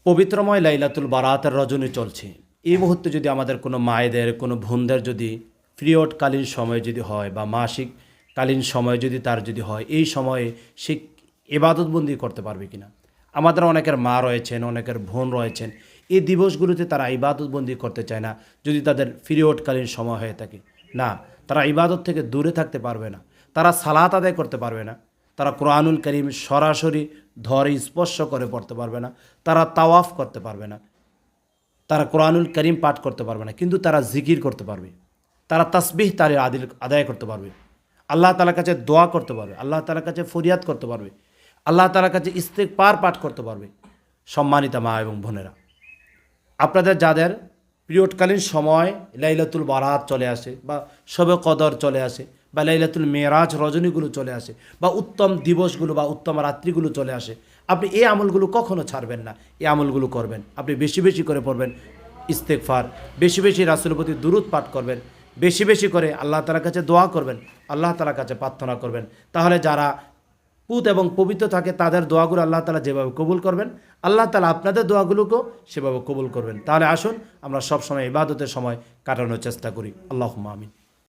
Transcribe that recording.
পবিত্রময় লাইলাতুল বারাতের রজনী চলছে। এই মুহূর্তে যদি আমাদের কোনো মায়েদের, কোনো বোনদের যদি পিরিয়ডকালীন সময় যদি হয় বা মাসিককালীন সময় যদি তার যদি হয়, এই সময়ে সে ইবাদতবন্দি করতে পারবে কিনা। আমাদের অনেকের মা রয়েছেন, অনেকের বোন রয়েছেন, এই দিবসগুলোতে তারা ইবাদতবন্দি করতে চায় না যদি তাদের পিরিয়ডকালীন সময় হয়ে থাকে। না, তারা ইবাদত থেকে দূরে থাকতে পারবে না, তারা সালাত আদায় করতে পারবে না, তারা কোরআনুল করিম সরাসরি ধরে স্পর্শ করে পড়তে পারবে না, তারা তাওয়াফ করতে পারবে না, তারা কোরআনুল করিম পাঠ করতে পারবে না, কিন্তু তারা জিকির করতে পারবে, তারা তাসবিহ তার আদায় করতে পারবে, আল্লাহ তাআলার কাছে দোয়া করতে পারবে, আল্লাহ তাআলার কাছে ফরিয়াদ করতে পারবে, আল্লাহ তাআলার কাছে ইস্তেগফার পাঠ করতে পারবে। সম্মানিতা মা এবং বোনেরা, আপনাদের যাদের পিরিয়ডকালীন সময় লাইলাতুল বারাত চলে আসে বা শবে কদর চলে আসে বা লাইলাতুল মেরাজ রজনীগুলো চলে আসে বা উত্তম দিবসগুলো বা উত্তম রাত্রিগুলো চলে আসে, আপনি এই আমলগুলো কখনো ছাড়বেন না, এই আমলগুলো করবেন। আপনি বেশি বেশি করে পড়বেন ইস্তেগফার, বেশি বেশি রাসূলের প্রতি দুরূদ পাঠ করবেন, বেশি বেশি করে আল্লাহ তাআলার কাছে দোয়া করবেন, আল্লাহ তাআলার কাছে প্রার্থনা করবেন। তাহলে যারা পুত এবং পবিত্র থাকে তাদের দোয়াগুলো আল্লাহ তাআলা যেভাবে কবুল করবেন, আল্লাহ তাআলা আপনাদের দোয়াগুলোকেও সেভাবে কবুল করবেন। তাহলে আসুন আমরা সবসময় ইবাদতের সময় কাটানোর চেষ্টা করি। আল্লাহুম্মা আমিন।